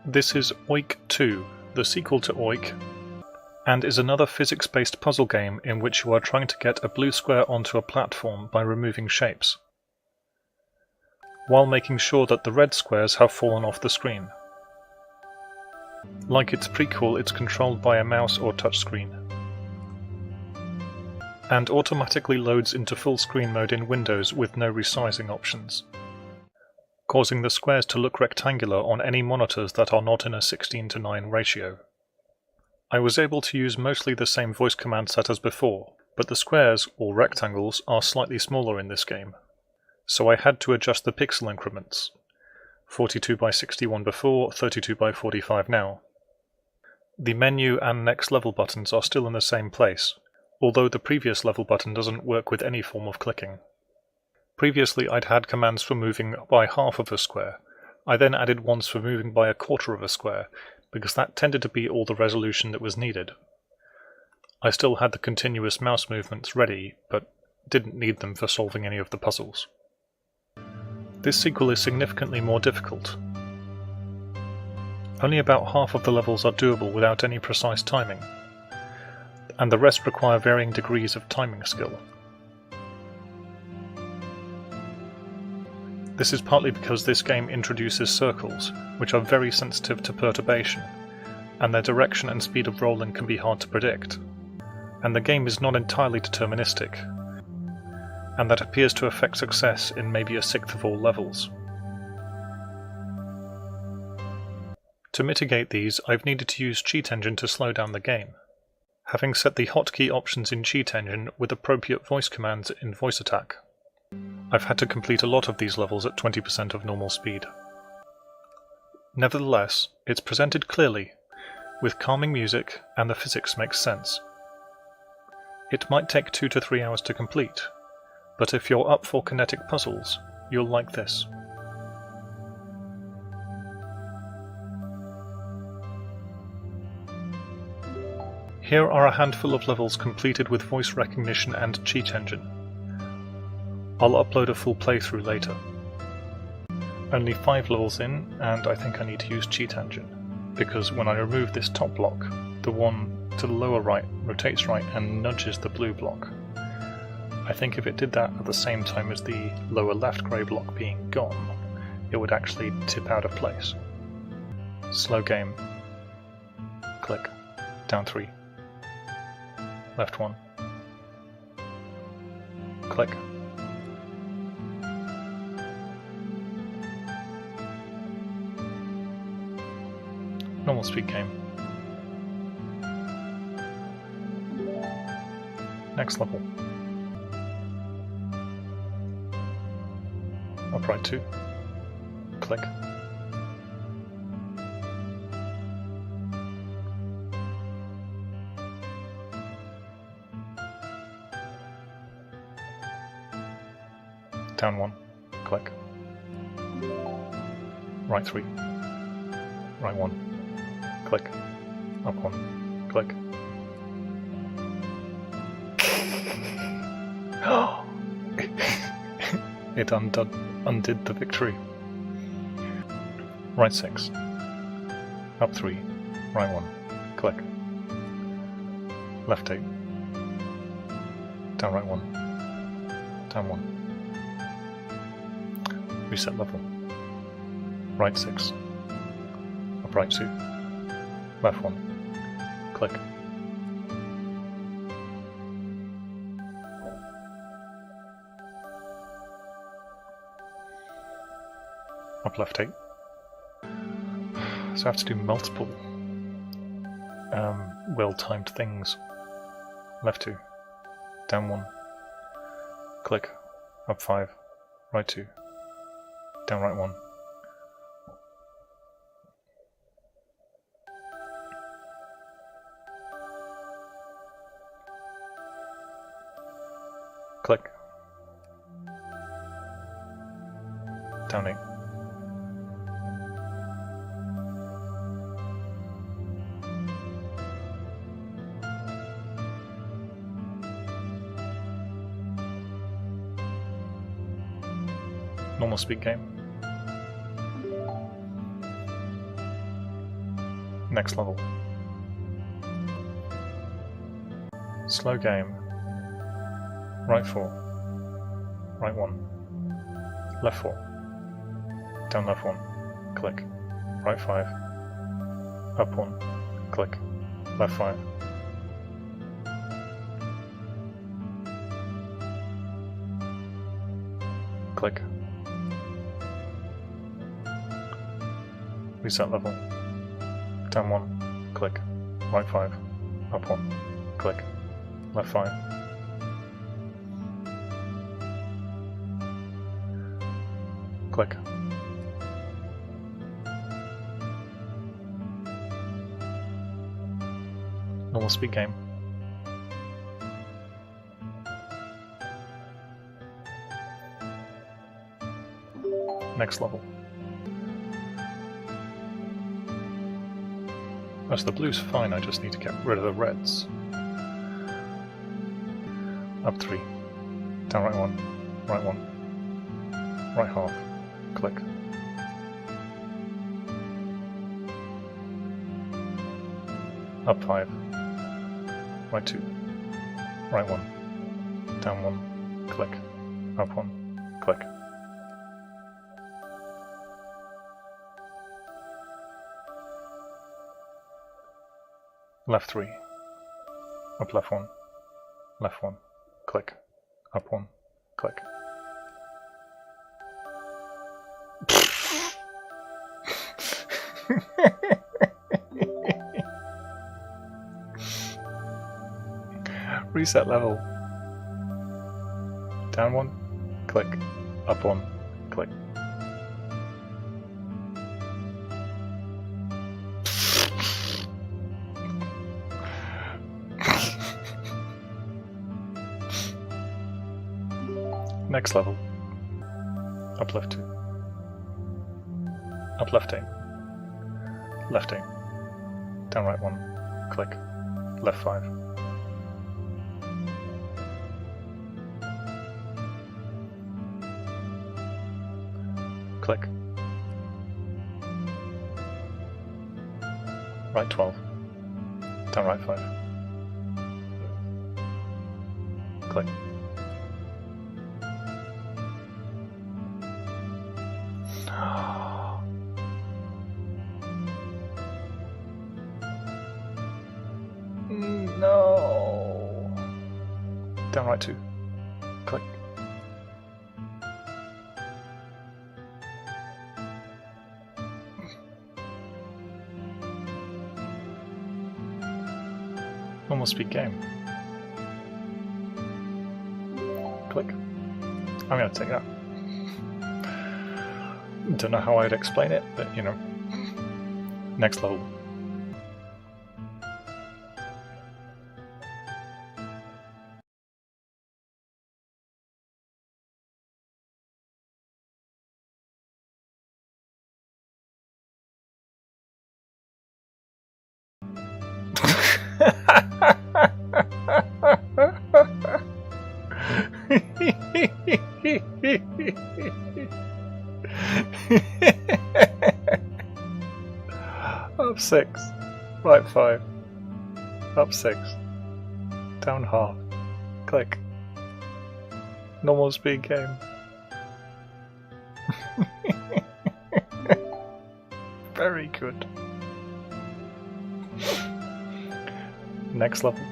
This is Oik 2, the sequel to Oik, and is another physics-based puzzle game in which you are trying to get a blue square onto a platform by removing shapes, while making sure that the red squares have fallen off the screen. Like its prequel, it's controlled by a mouse or touchscreen, and automatically loads into full screen mode in Windows with no resizing options, causing the squares to look rectangular on any monitors that are not in a 16:9 ratio. I was able to use mostly the same voice command set as before, but the squares, or rectangles, are slightly smaller in this game, so I had to adjust the pixel increments. 42 by 61 before, 32 by 45 now. The menu and next level buttons are still in the same place, although the previous level button doesn't work with any form of clicking. Previously I'd had commands for moving by half of a square. I then added ones for moving by a quarter of a square, because that tended to be all the resolution that was needed. I still had the continuous mouse movements ready, but didn't need them for solving any of the puzzles. This sequel is significantly more difficult. Only about half of the levels are doable without any precise timing, and the rest require varying degrees of timing skill. This is partly because this game introduces circles, which are very sensitive to perturbation, and their direction and speed of rolling can be hard to predict, and the game is not entirely deterministic, and that appears to affect success in maybe a sixth of all levels. To mitigate these, I've needed to use Cheat Engine to slow down the game, having set the hotkey options in Cheat Engine with appropriate voice commands in VoiceAttack. I've had to complete a lot of these levels at 20% of normal speed. Nevertheless, it's presented clearly, with calming music, and the physics makes sense. It might take 2 to 3 hours to complete, but if you're up for kinetic puzzles, you'll like this. Here are a handful of levels completed with voice recognition and Cheat Engine. I'll upload a full playthrough later. Only 5 levels in, and I think I need to use Cheat Engine, because when I remove this top block, the one to the lower right rotates right and nudges the blue block. I think if it did that at the same time as the lower left grey block being gone, it would actually tip out of place. Slow game. Click. Down 3. Left 1. Click. Normal speed game. Next level. Upright 2. Click. Down 1. Click. Right 3. Right 1. Click. Up 1. Click. It undid the victory. Right 6. Up 3. Right 1. Click. Left 8. Down right 1. Down 1. Reset level. Right 6. Up right 2. Left 1. Click. Up left 8. So I have to do multiple well-timed things. Left 2. Down 1. Click. Up 5. Right 2. Down right 1. Click. Down 8. Normal speed game. Next level. Slow game. Right 4. Right 1. Left 4. Down left 1. Click. Right 5. Up 1. Click. Left 5. Click. Reset level. Down 1. Click. Right 5. Up 1. Click. Left 5. Click. Normal speed game. Next level. As the blue's fine, I just need to get rid of the reds. Up 3. Down right 1. Right 1. Right half. Click. Up 5. Right 2. Right 1. Down 1. Click. Up 1. Click. Left 3. Up left 1. Left 1. Click. Up 1. Click. Reset level. Down 1. Click. Up 1. Click. Next level. Up left 2. Up left 8. Left 8. Down right 1. Click. Left 5. Click. Right 12. Down right 5. Click. No. Down right 2. Click. Normal speed game. Click. I'm going to take that. Don't know how I'd explain it, but you know. Next level. Up 6, right 5, up 6, down half, click. Normal speed game. Very good. Next level.